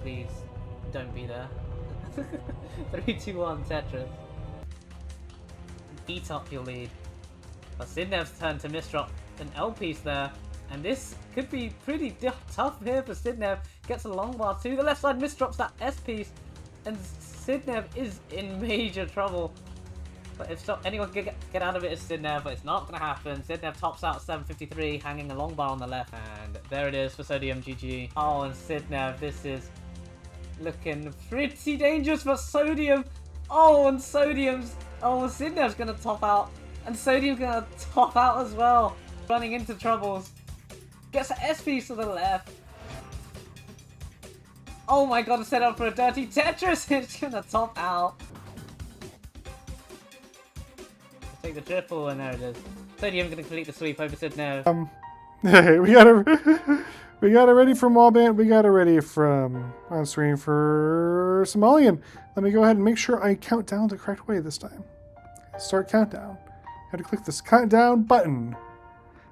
Please, don't be there. 3, 2, 1, Tetris. Beat up your lead. But Sidnev's turn to misdrop an L piece there. And this could be pretty tough here for Sidnev. Gets a long bar to the left side, misdrops that S piece. And Sidnev is in major trouble. But if anyone can get out of it, it's Sidnev, but it's not going to happen. Sidnev tops out 753, hanging a long bar on the left. And there it is for Sodium GG. Oh, and Sidnev, this is looking pretty dangerous for Sodium. Oh, and Sodium's... Oh, Sidnev's going to top out. And Sodium's going to top out as well. Running into troubles. Gets an S piece to the left. Oh my god, set up for a dirty Tetris. It's going to top out. Take the triple, and there it is. Sodium going to complete the sweep over Sidnev. Hey, we got it ready from Wallbant. We got it ready from on screen for Somalian. Let me go ahead and make sure I count down the correct way this time. Start countdown. I had to click this countdown button,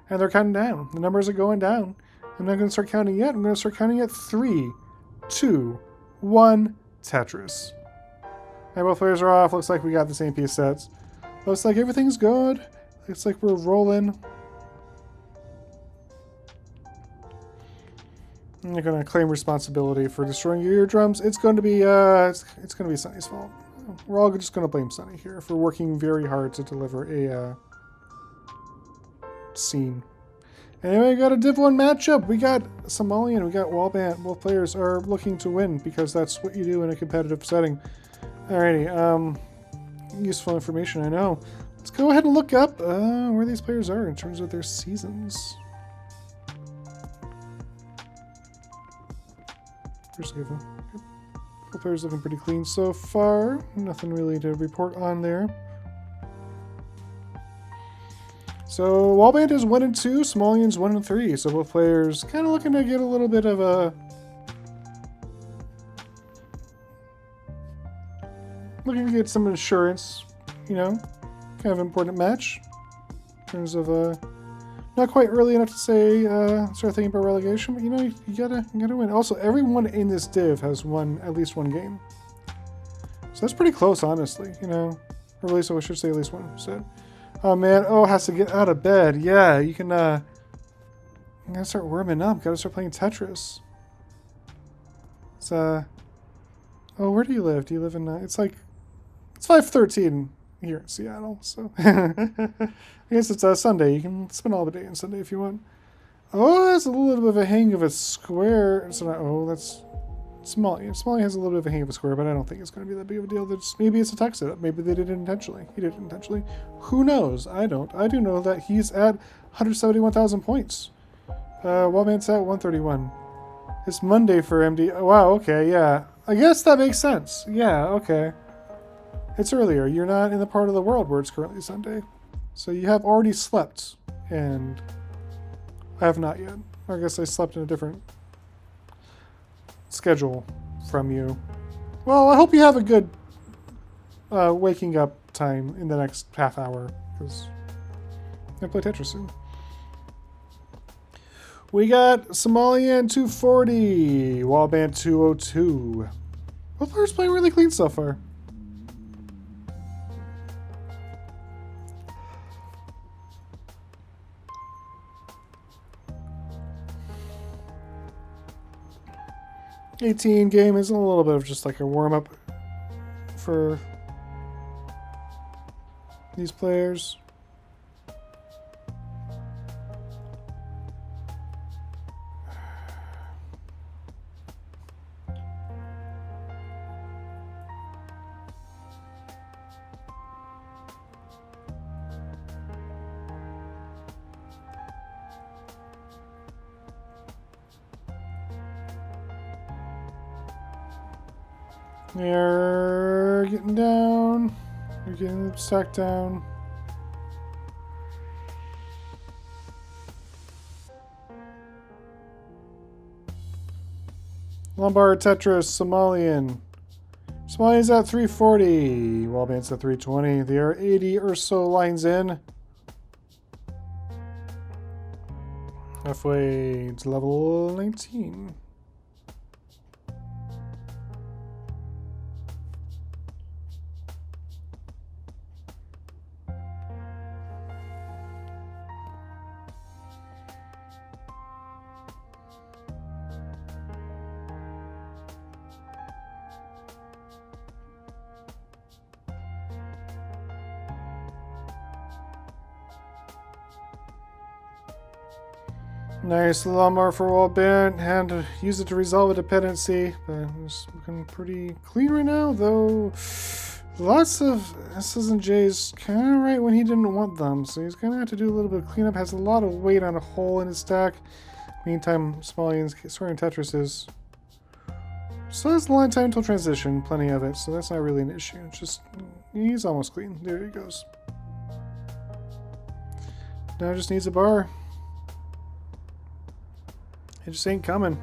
and they're counting down. The numbers are going down. I'm not going to start counting yet. I'm going to start counting at 3, 2, 1. Tetris. And both players are off. Looks like we got the same piece sets. Looks like everything's good. Looks like we're rolling. I'm not gonna claim responsibility for destroying your eardrums. It's going to be it's going to be Sunny's fault. We're all just going to blame Sunny here for working very hard to deliver a scene. Anyway, we got a Div 1 matchup. We got Somalian, we got Wallbant. Both players are looking to win because that's what you do in a competitive setting. Alrighty, useful information, I know. Let's go ahead and look up where these players are in terms of their seasons. Both players looking pretty clean so far. Nothing really to report on there. So Wallbant is 1 and 2, Somalian's 1 and 3. So both players kind of looking to get a little bit of a looking to get some insurance, you know, kind of important match in terms of not quite early enough to say start thinking about relegation, but you know, you gotta win. Also, everyone in this div has won at least one game, so that's pretty close, honestly. You know, or at least I should say at least one. So, oh man, has to get out of bed. Yeah, you can. You gotta start warming up. Gotta start playing Tetris. It's oh, where do you live? Do you live in? It's 5:13 here in Seattle, so I guess it's Sunday. You can spend all the day on Sunday if you want. Oh, that's a little bit of a hang of a square. It's not, oh, that's Somalian. Somalian has a little bit of a hang of a square, but I don't think it's going to be that big of a deal. Maybe it's a tech setup. Maybe they did it intentionally. He did it intentionally. Who knows? I don't. I do know that he's at 171,000 points. Wallbant's at 131. It's Monday for MD. Oh, wow, okay, yeah. I guess that makes sense. Yeah, okay. It's earlier. You're not in the part of the world where it's currently Sunday. So you have already slept, and I have not yet. I guess I slept in a different schedule from you. Well, I hope you have a good waking up time in the next half hour, because I play Tetris soon. We got Somalian 240, Wallbant 202. Both players playing really clean so far. '18 game is a little bit of just like a warm-up for these players. They're getting down. They're getting stacked down. Lombard, Tetris, Somalian. Somalian's at 340. Wallbant's at 320. They are 80 or so lines in. Halfway to level 19. Nice lawnmower for Wallbant. Had to use it to resolve a dependency, but it's looking pretty clean right now, though lots of S's and J's kind of right when he didn't want them, so he's going to have to do a little bit of cleanup. Has a lot of weight on a hole in his stack. Meantime, Somalian's sorting Tetris is... So that's the line time until transition, plenty of it, so that's not really an issue. It's just, he's almost clean. There he goes. Now just needs a bar. It just ain't coming.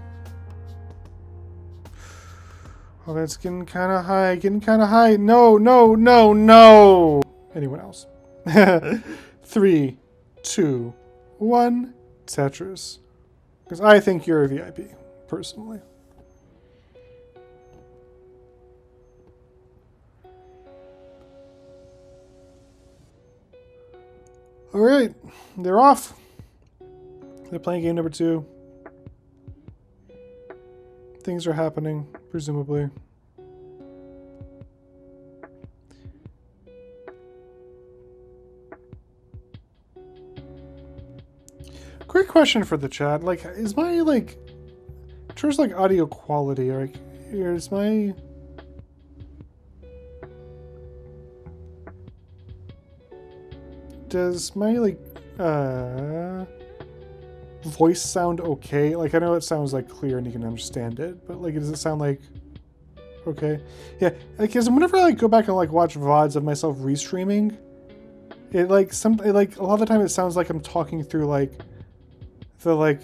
Oh, that's getting kind of high. Getting kind of high. No, no, no, no. Anyone else? 3, 2, 1. Tetris. Because I think you're a VIP, personally. Alright. They're off. They're playing game number 2. Things are happening, presumably. Quick question for the chat. Like, is my, like, in terms of, like, audio quality, like, is my... Does my, like, voice sound okay? Like, I know it sounds like clear and you can understand it, but like, does it sound like okay? Yeah, like, cause whenever I like go back and like watch VODs of myself restreaming, it like a lot of the time it sounds like I'm talking through like the like,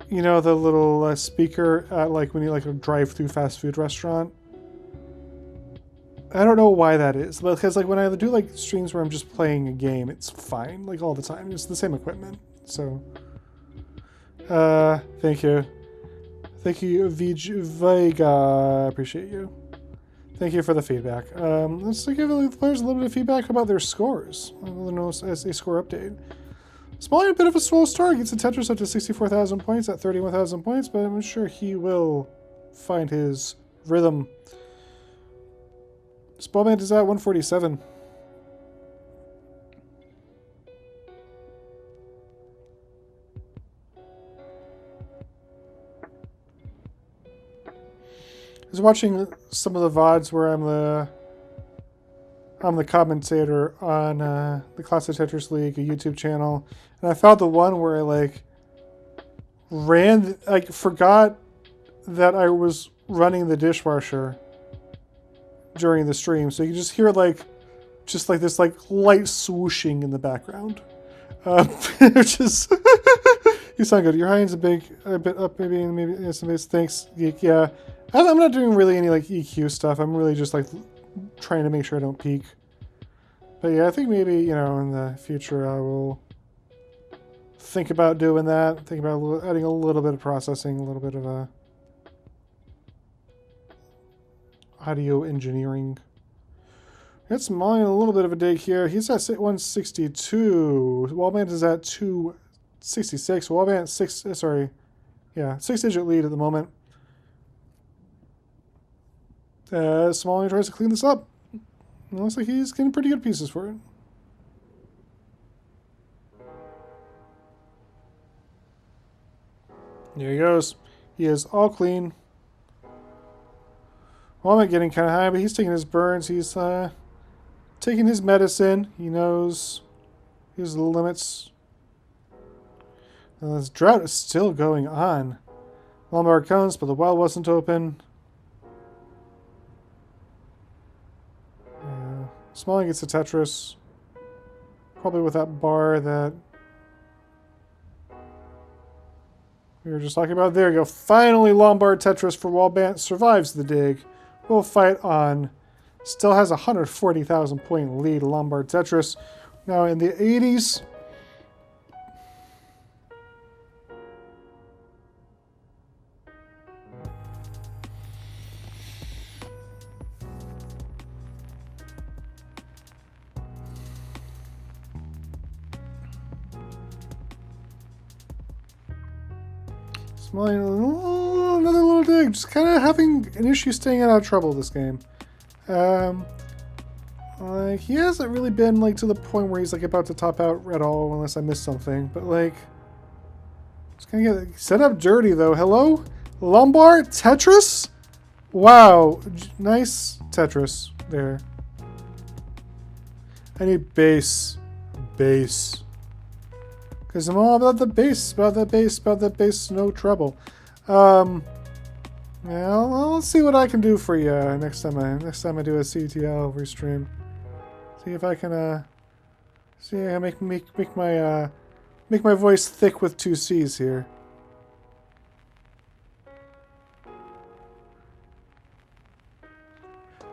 you know, the little speaker at like when you like a drive-through fast food restaurant. I don't know why that is, but because like when I do like streams where I'm just playing a game, it's fine, like all the time. It's the same equipment. So, thank you. Thank you, Vega. I appreciate you. Thank you for the feedback. Let's give the players a little bit of feedback about their scores. As a score update. Somalian, a bit of a slow start. Gets the Tetris up to 64,000 points at 31,000 points, but I'm sure he will find his rhythm. Wallbant is at 147. I was watching some of the VODs where I'm the commentator on the Classic Tetris League, a YouTube channel, and I found the one where I like forgot that I was running the dishwasher during the stream, so you can just hear like this like light swooshing in the background, which is you sound good. Your high end's a bit up, maybe some bass. Thanks, Geek. Yeah, I'm not doing really any like EQ stuff. I'm really just like trying to make sure I don't peak. But yeah, I think maybe, you know, in the future I will think about doing that. Think about adding a little bit of processing, a little bit of audio engineering. That's mine a little bit of a dig here. He's at 162. Wallbant is at 266. Wallbant 6-digit lead at the moment. Somalian tries to clean this up. It looks like he's getting pretty good pieces for it. There he goes. He is all clean. Wallbant getting kind of high, but he's taking his burns. He's taking his medicine. He knows his limits. And this drought is still going on. Lombard comes, but the well wasn't open. Somalian gets a Tetris. Probably with that bar that we were just talking about. There you go. Finally, Lombard Tetris for Wallbant survives the dig. Will fight on. Still has a 140,000 point lead. Lombard Tetris. Now in the 80s. Another little dig. Just kind of having an issue staying out of trouble this game. Like, he hasn't really been, like, to the point where he's, like, about to top out at all, unless I missed something. But, like, It's gonna get set up dirty though. Hello? Lombard Tetris? Wow. Nice Tetris there. I need bass. Bass. Because I'm all about the bass, about the bass, about the bass, no trouble. Yeah, I'll see what I can do for you next time I do a CTL restream. See if I can see I make my voice thick with 2 C's here.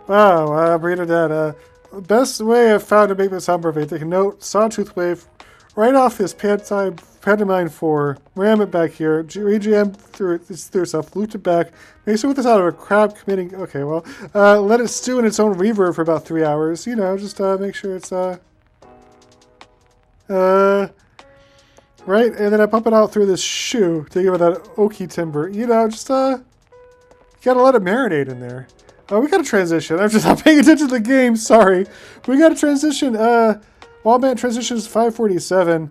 Wow, Breeder Dad, best way I've found to make this sound perfect, take a note, sawtooth wave, right off this pantomime 4, ram it back here, regm through itself, looped it back, make sure with this out of a crab committing, okay, well, let it stew in its own reverb for about 3 hours, you know, just make sure it's, right, and then I pump it out through this shoe to give it that oaky timber, you know, just, you gotta let it marinate in there. Oh, we got to transition. I'm just not paying attention to the game. Sorry. We got to transition. Wallbant transitions 547.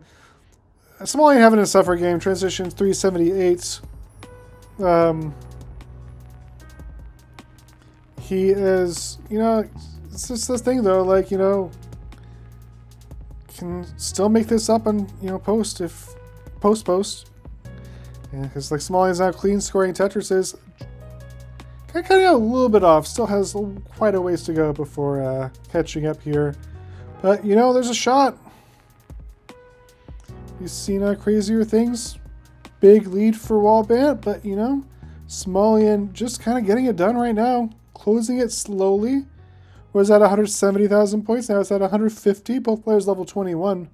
Somalian having a suffer game. Transitions 378. He is, you know, it's just this thing though, like, you know, can still make this up on, you know, post. Yeah, because like Somalian's now clean scoring Tetris is kind of a little bit off. Still has quite a ways to go before catching up here. But, you know, there's a shot. You've seen crazier things. Big lead for Wallbant, but, you know, Somalian just kind of getting it done right now. Closing it slowly. Was at 170,000 points. Now it's at 150. Both players level 21.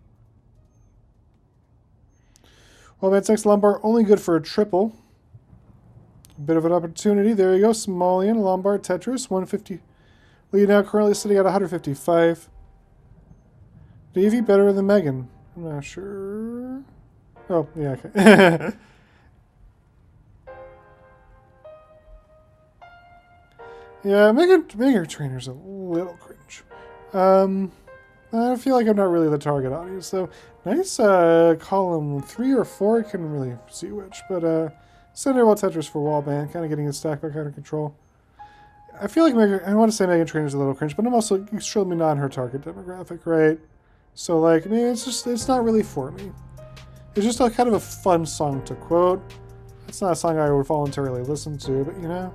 Wallbant's next Lombard only good for a triple. Bit of an opportunity. There you go. Somalian, Lombard, Tetris, 150. Lead now currently sitting at 155. Davey better than Megan. I'm not sure. Oh, yeah, okay. Yeah, Megan Trainer's a little cringe. I feel like I'm not really the target audience, so nice column 3 or 4. I couldn't really see which, but Cinderella Tetris for Wallbant, kind of getting his stack back under control. I feel like I want to say Megan Trainer's a little cringe, but I'm also extremely not her target demographic, right? So, like, I mean, it's not really for me. It's just kind of a fun song to quote. It's not a song I would voluntarily listen to, but, you know.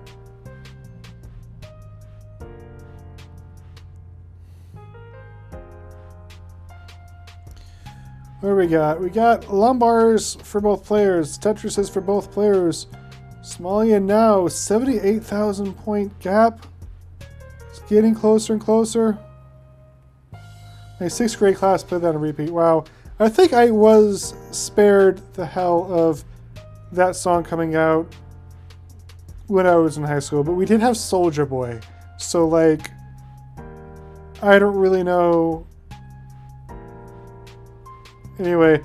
What do we got? We got Lombars for both players. Tetris for both players. Somalian now, 78,000 point gap. It's getting closer and closer. My 6th grade class played that on repeat. Wow. I think I was spared the hell of that song coming out when I was in high school. But we did have Soulja Boy. So, like, I don't really know. Anyway,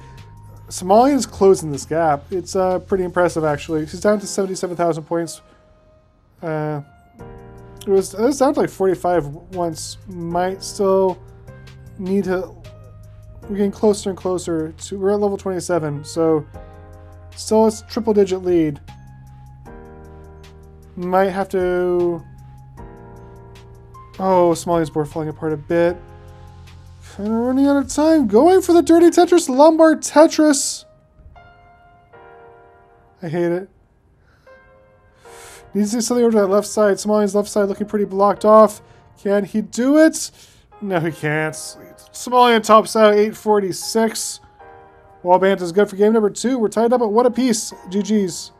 Somalian's closing this gap. It's pretty impressive, actually. She's down to 77,000 points. It was down to like 45 once. Might still need to. We're getting closer and closer to. We're at level 27, so still it's triple-digit lead. Might have to. Oh, Somalian's board falling apart a bit. Kind of running out of time. Going for the dirty Tetris. Lombard Tetris. I hate it. Needs to do something over to that left side. Somalian's left side looking pretty blocked off. Can he do it? No, he can't. Somalian tops out 846. Wallbant is good for game number 2. We're tied up at 1 apiece. GG's.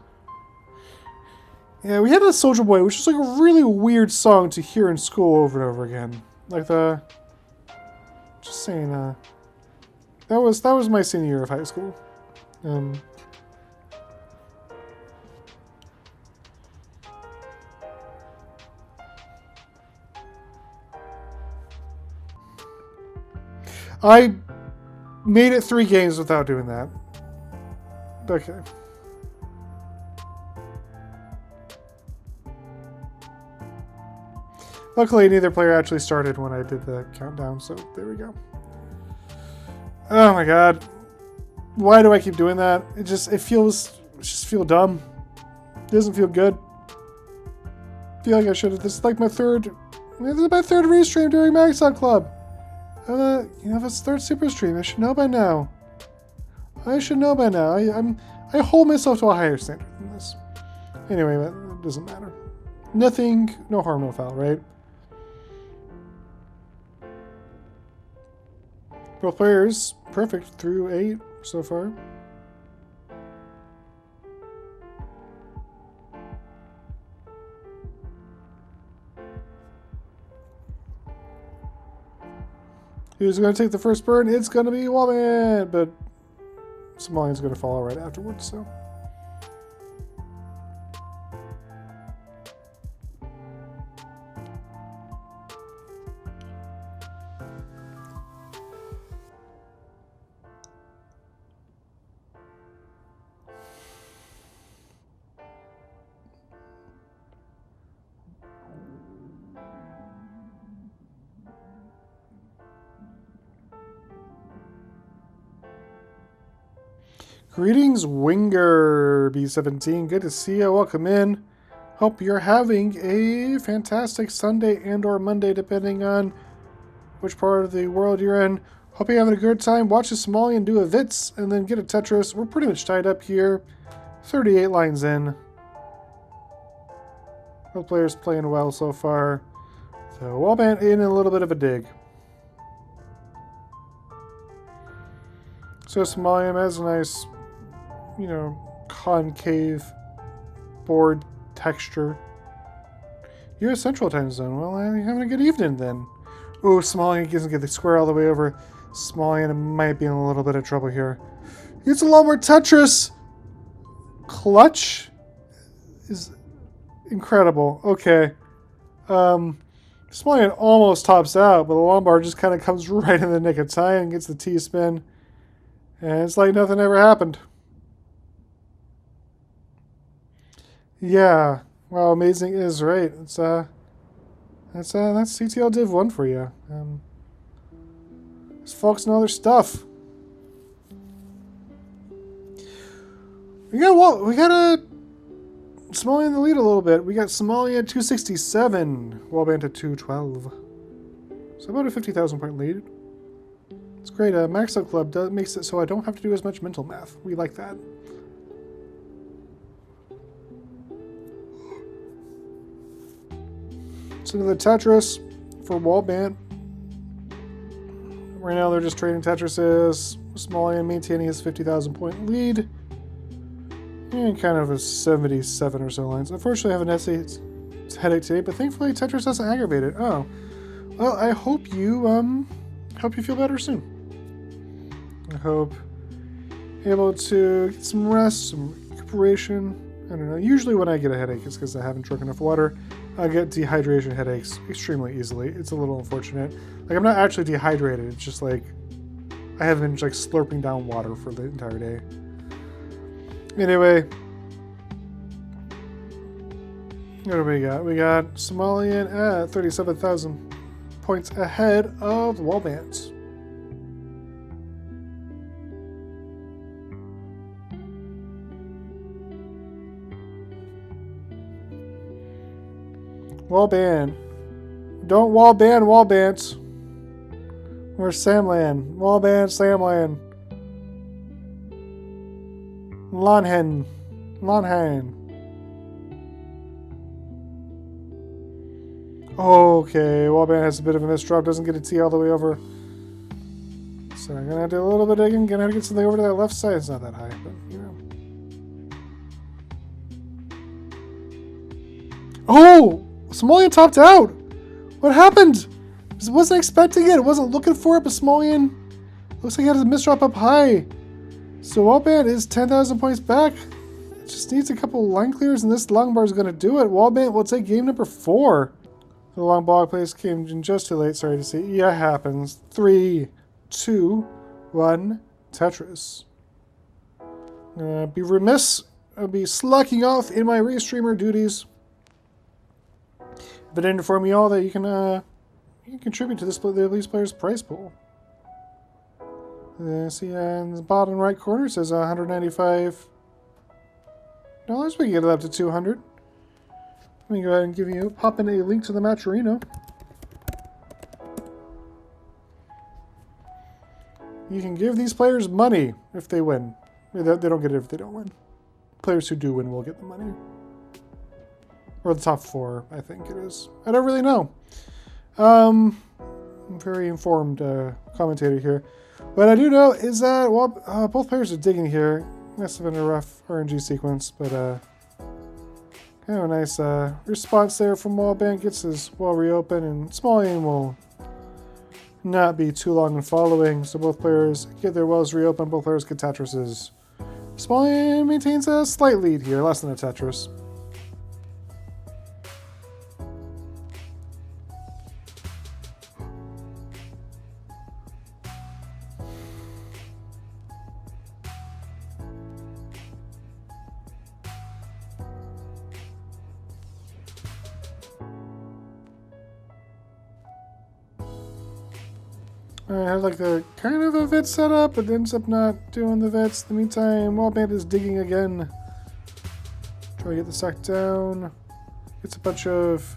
Yeah, we had a Soulja Boy, which was like a really weird song to hear in school over and over again. Like the... Just saying, that was my senior year of high school. I made it 3 games without doing that. Okay. Luckily, neither player actually started when I did the countdown, so there we go. Oh my god. Why do I keep doing that? It just feel dumb. It doesn't feel good. I feel like I should have. This is like my third restream during Max Out Club. You know, it's third super stream. I should know by now. I hold myself to a higher standard than this. Anyway, that doesn't matter. Nothing, no harm, no foul, right? Both players perfect through 8 so far. Who's going to take the first burn? It's going to be Wallbant, but Somalian's going to follow right afterwards, so. Greetings, Winger B17. Good to see you. Welcome in. Hope you're having a fantastic Sunday and or Monday, depending on which part of the world you're in. Hope you're having a good time. Watch a Somalian do a Vits and then get a Tetris. We're pretty much tied up here. 38 lines in. Both players playing well so far. So Wallbant in a little bit of a dig. So Somalian has a nice, you know, concave board texture. You're a central time zone. Well, I'm having a good evening then. Ooh, Somalian doesn't get the square all the way over. Somalian might be in a little bit of trouble here. It's a lot more Tetris. Clutch is incredible. Okay. Somalian almost tops out, but the Lombard just kind of comes right in the nick of time and gets the T-spin. And it's like nothing ever happened. Yeah, well, amazing is right. It's that's CTL Div 1 for you. These folks know their stuff. We got a Somalian in the lead a little bit. We got Somalia at 267, Wallbant at 212. So about a 50,000 point lead. It's great. Max Out Club makes it so I don't have to do as much mental math. We like that. So the Tetris for Wallbant. Right now they're just trading Tetrises. Somalian maintaining his 50,000 point lead. And kind of a 77 or so lines. Unfortunately I have an headache today, but thankfully Tetris doesn't aggravate it. Oh. Well, I hope you feel better soon. I hope you're able to get some rest, some recuperation. I don't know. Usually when I get a headache it's because I haven't drunk enough water. I get dehydration headaches extremely easily. It's a little unfortunate. Like, I'm not actually dehydrated. It's just like I have been like slurping down water for the entire day. Anyway, what do we got? We got Somalian at 37,000 points ahead of Wallbant. Wallbant. Don't wallban Wallbant. Where's Samland? Wallbant, Samland. Lonhan. Okay, Wallbant has a bit of a misdrop, doesn't get a T all the way over. So I'm gonna have to do a little bit of digging, gonna have to get something over to that left side. It's not that high, but you know. Oh! Somalian topped out! What happened? I wasn't expecting it, I wasn't looking for it, but Somalian looks like he had a misdrop up high. So Wallbant is 10,000 points back. It just needs a couple line clears and this long bar is going to do it. Wallbant will take game number 4. The long ball place came in just too late, sorry to say. Yeah, it happens. 3, 2, 1, Tetris. Be remiss. I'll be slacking off in my restreamer duties. But inform you all that you can contribute to this these players' prize pool. See, in the bottom right corner says $195. We can get it up to 200. Let me go ahead and pop in a link to the Matcherino. You can give these players money if they win. They don't get it if they don't win. Players who do win will get the money. Or the top 4, I think it is. I don't really know. I'm very informed commentator here. What I do know is that both players are digging here. Must have been a rough RNG sequence, but kind of a nice response there from Wallbant. Gets his wall reopened, and Somalian will not be too long in following. So both players get their wells reopened. Both players get Tetrises. Somalian maintains a slight lead here, less than a Tetris. I had like a kind of a vid set up, but ends up not doing the vits. In the meantime, Wallbant is digging again. Try to get the sack down. Gets a bunch of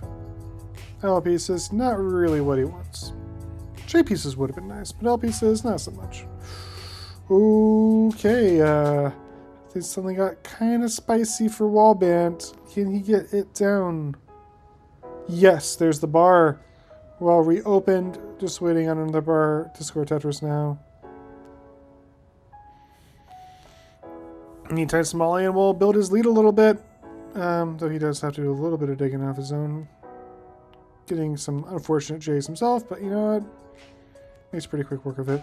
L pieces. Not really what he wants. J pieces would have been nice, but L pieces, not so much. Okay, I think something got kind of spicy for Wallbant. Can he get it down? Yes, there's the bar. Well, reopened. Just waiting on another bar to score Tetris now. Meantime, Somalian will build his lead a little bit. Though he does have to do a little bit of digging off his own. Getting some unfortunate J's himself, but you know what? Makes pretty quick work of it.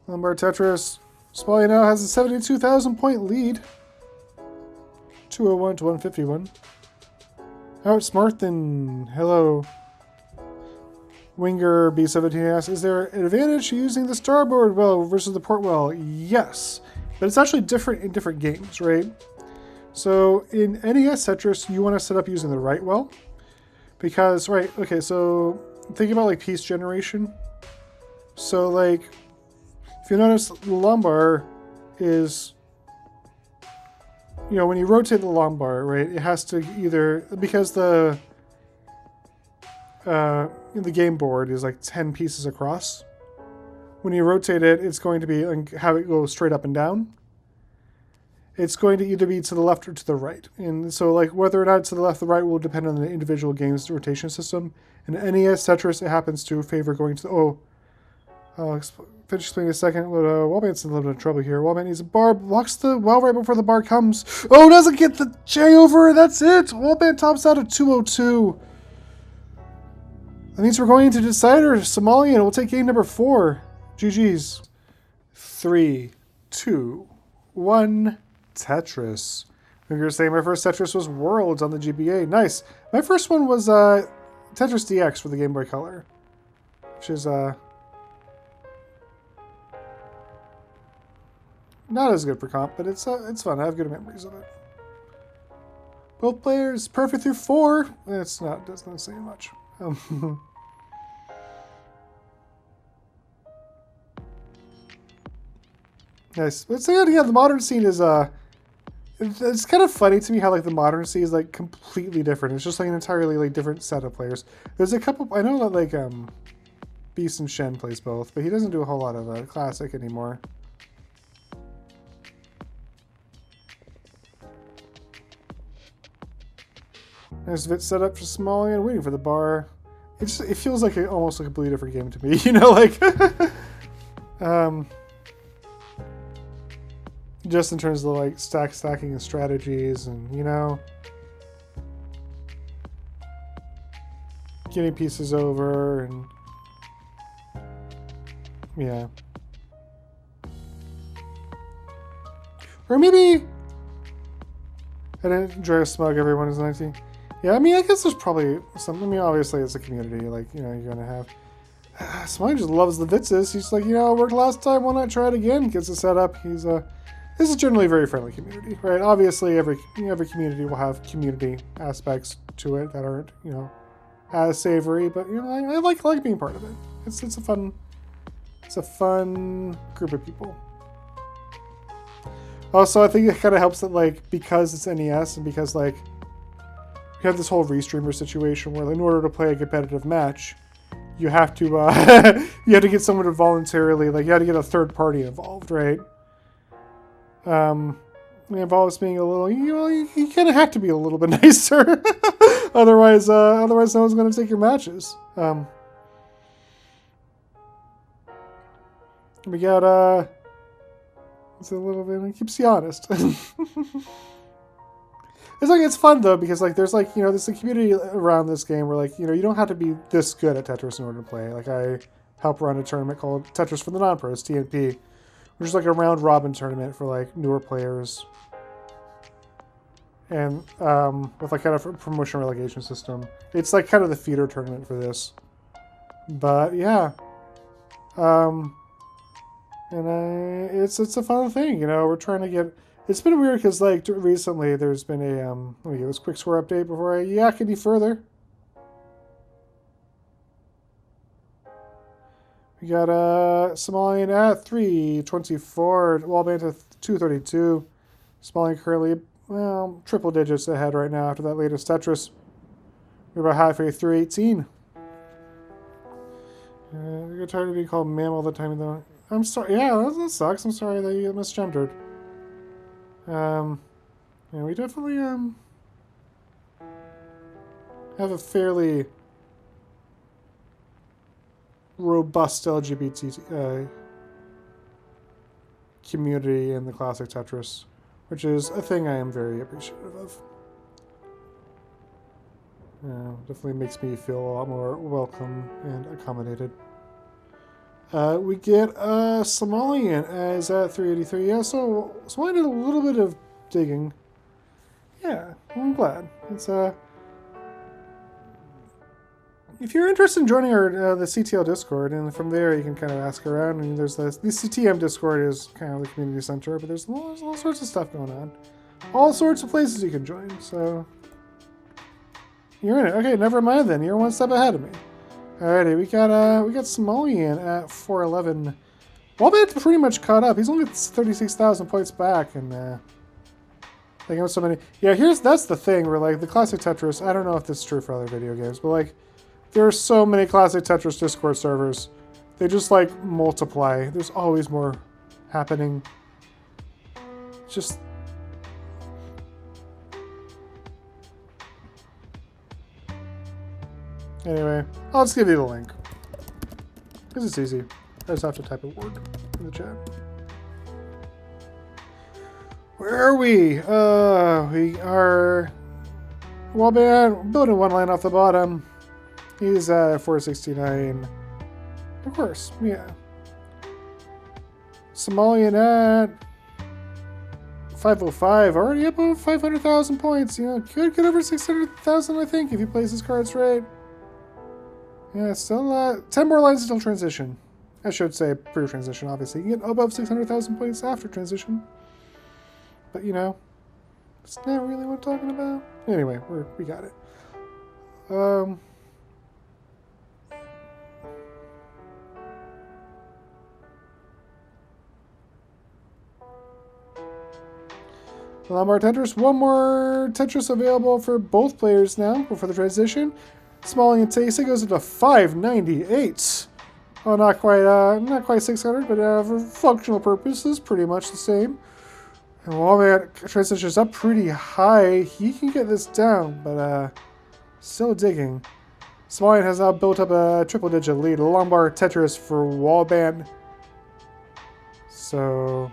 Lombard Tetris. Somalian now has a 72,000 point lead. 201 to 151. Outsmart than hello. Winger B17 asks, is there an advantage to using the starboard well versus the port well? Yes, but it's actually different in different games, right? So in NES Tetris, you want to set up using the right well because, right, okay, so think about like piece generation. So like, if you notice, the lumbar is, you know, when you rotate the lumbar, right, it has to either, because the game board is like 10 pieces across. When you rotate it, it's going to be, have it go straight up and down. It's going to either be to the left or to the right. And so like whether or not it's to the left or the right will depend on the individual game's rotation system. In NES Tetris, it happens to favor going to the, I'll finish explaining in a second. Wallbant's in a little bit of trouble here. Wallbant needs a bar, blocks the well right before the bar comes. Oh, doesn't get the J over. That's it. Wallbant tops out at 202. That means we're going to Decider. Somalian will take game number 4. GG's. 3, 2, 1. Tetris. I'm going to say my first Tetris was Worlds on the GBA. Nice. My first one was Tetris DX for the Game Boy Color, which is not as good for comp, but it's fun. I have good memories of it. Both players perfect through 4. That's not say much. Nice. Let's say yeah, the modern scene is it's kind of funny to me how like the modern scene is like completely different. It's just like an entirely like different set of players. There's a couple. I know that like Beast and Shen plays both, but he doesn't do a whole lot of classic anymore. Nice bit set up for Somalian, waiting for the bar. It feels like almost a completely different game to me, you know, like just in terms of like stacking and strategies, and you know, getting pieces over, and yeah, or maybe I didn't enjoy a smug. Everyone is 19. Yeah, I mean, I guess there's probably some. I mean, obviously, it's a community. Like, you know, you're gonna have. Somebody just loves the Vitzes. He's like, you know, it worked last time. Why not try it again? Gets it set up. He's This is generally a very friendly community, right? Obviously, every community will have community aspects to it that aren't, you know, as savory. But you know, I like being part of it. It's a fun It's a fun group of people. Also, I think it kind of helps that, like, because it's NES and because, like, you have this whole Restreamer situation where, in order to play a competitive match, you have to you have to get someone to voluntarily, like, you have to get a third party involved, right? It involves being a little, you kind of have to be a little bit nicer, otherwise no one's going to take your matches. We got it's a little bit, it keeps you honest. It's fun though, because like there's like, there's a community around this game where like, you don't have to be this good at Tetris in order to play. Like I help run a tournament called Tetris for the Non-Pros, TNP, which is like a round robin tournament for like newer players. And with like kind of a promotion relegation system. It's like kind of the feeder tournament for this. But yeah. It's a fun thing, we're trying to get... It's been weird because, like, recently there's been a, let me give this quick score update before I yak any further. We got, Somalian at 324, Wallbant at 232. Somalian currently, well, triple digits ahead right now after that latest Tetris. We're about halfway through 18. I get tired of being called ma'am all the time, though. I'm sorry. Yeah, that sucks. I'm sorry that you misgendered. Yeah, we definitely have a fairly robust LGBT community in the classic Tetris, which is a thing I am very appreciative of. Definitely makes me feel a lot more welcome and accommodated. We get Somalian as at 383. Yeah, so I did a little bit of digging. Yeah, I'm glad. It's if you're interested in joining our the CTL Discord, and from there you can kind of ask around. And there's the CTM Discord is kind of the community center, but there's all sorts of stuff going on, all sorts of places you can join. So you're in it. Okay, never mind then. You're one step ahead of me. Alrighty, we got Somalian at 411. Wallbant's pretty much caught up. He's only 36,000 points back, and they have so many. Yeah, that's the thing where like the classic Tetris. I don't know if this is true for other video games, but like there are so many classic Tetris Discord servers. They just like multiply. There's always more happening. Just. Anyway, I'll just give you the link. Because it's easy. I just have to type a word in the chat. Where are we? We are... Wallbant, building one line off the bottom. He's at 469. Of course, yeah. Somalian at 505. Already up over 500,000 points. Could get over 600,000, I think, if he plays his cards right. Yeah, still 10 more lines until transition. I should say pre-transition, obviously. You get above 600,000 points after transition. But, it's not really what I'm talking about. Anyway, we got it. Lombard Tetris. One more Tetris available for both players now before the transition. Somalian Tasty goes into 598. Oh, not quite 600, but for functional purposes, pretty much the same. And Wallbant transitions up pretty high. He can get this down, but still digging. Somalian has now built up a triple-digit lead. Lombard Tetris for Wallbant. So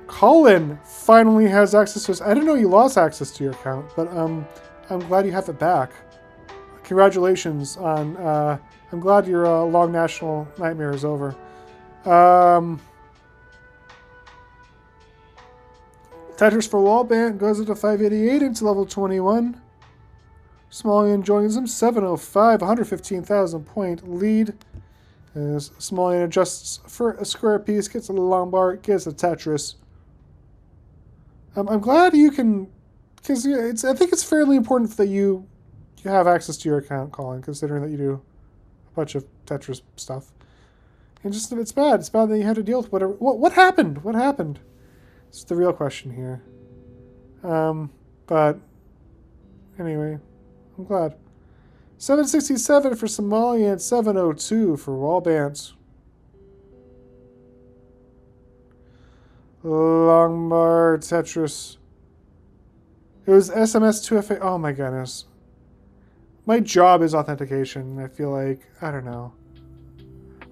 Colin finally has access to his... I didn't know you lost access to your account, but I'm glad you have it back. Congratulations on... I'm glad your long national nightmare is over. Tetris for Wallbant goes into 588 into level 21. Somalian joins him, 705, 115,000 point lead. As Somalian adjusts for a square piece, gets a Lombard, gets a Tetris. I'm glad you can... Because I think it's fairly important that you have access to your account, Colin, considering that you do bunch of Tetris stuff. And just, it's bad. It's bad that you had to deal with whatever. What happened? What happened? It's the real question here. But anyway, I'm glad. 767 for Somalian, 702 for Wallbant. Longbar Tetris. It was SMS 2FA. Oh my goodness. My job is authentication. I feel like, I don't know.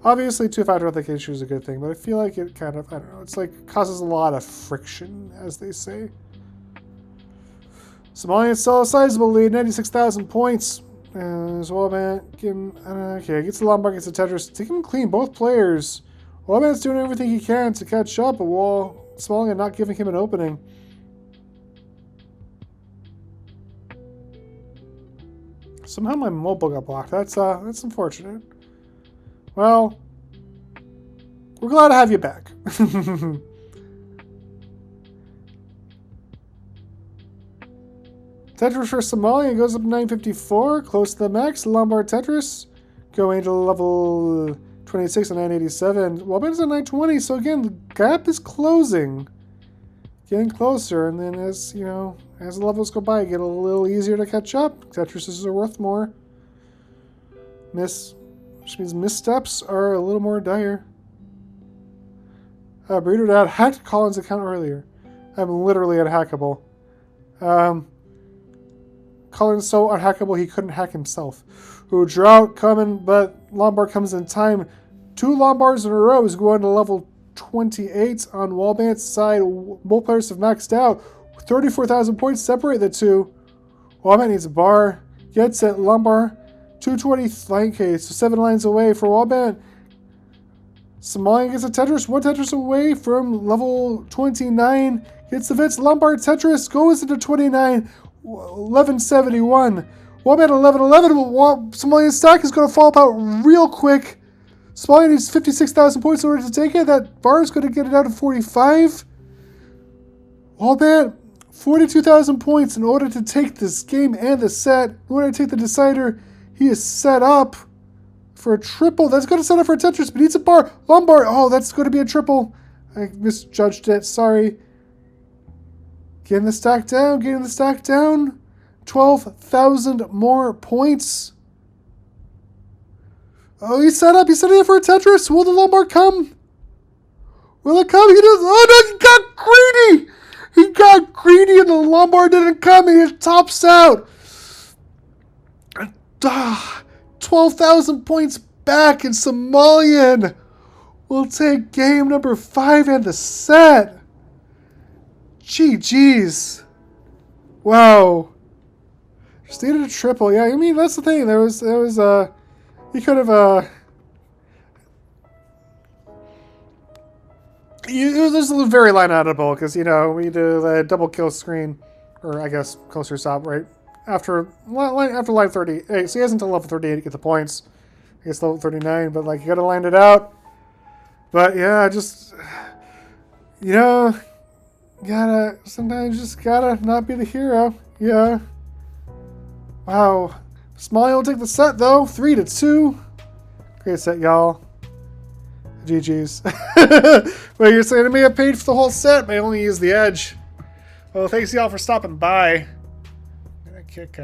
Obviously, two-factor authentication is a good thing, but I feel like it kind of, I don't know, it's like causes a lot of friction, as they say. Somalian still a sizable lead, 96,000 points. As Wallbant, okay, gets the Lombard, gets the Tetris. Take him clean, both players. Wallbant's doing everything he can to catch up, but Somalian not giving him an opening. Somehow my mobile got blocked. That's unfortunate. Well, we're glad to have you back. Tetris for Somalia goes up to 954, close to the max. Lombard Tetris going to level 26 and 987. Wallbant's at 920, so again, the gap is closing. Getting closer, and then as, you know, as the levels go by, it get a little easier to catch up. Tetrises are worth more. Which means missteps are a little more dire. Breeder Dad hacked Colin's account earlier. I'm literally unhackable. Colin's so unhackable he couldn't hack himself. Ooh, drought coming, but Lombard comes in time. 2 Lombards in a row is going to level 28 on Wallbant's side. Both players have maxed out. 34,000 points separate the two. Wallbant needs a bar. Gets it. Lombard 220 line case, so 7 lines away for Wallbant. Somalian gets a Tetris, 1 Tetris away from level 29. Gets the Vitz. Lombard Tetris goes into 29. 1171. Wallbant 1111. Somalian's stack is going to fall out real quick. Somalian needs 56,000 points in order to take it. That bar is going to get it out of 45. Wallbant 42,000 points in order to take this game and the set. In order to take the decider, he is set up for a triple. That's going to set up for a Tetris, but needs a bar. Lombard. Oh, that's going to be a triple. I misjudged it. Sorry. Getting the stack down. Getting the stack down. 12,000 more points. Oh, he's set up. He's setting up for a Tetris. Will the Lombard come? Will it come? He does. Oh, no, he got greedy. He got greedy and the Lombard didn't come. He tops out. 12,000 points back, and Somalian will take game number 5 and the set. GG's. Wow. Just needed a triple. Yeah, I mean, that's the thing. There was he could have, it was very line editable because, you know, we do the double kill screen, or I guess closer stop right after line 38. So he has until level 38 to get the points. I guess level 39, but like you gotta line it out. But yeah, just, you know, sometimes just gotta not be the hero. Yeah. Wow. Smiley will take the set though, 3-2. Great set, y'all. GG's. Well, you're saying to me I paid for the whole set, but I only used the edge. Well, thanks y'all for stopping by. I'm gonna kick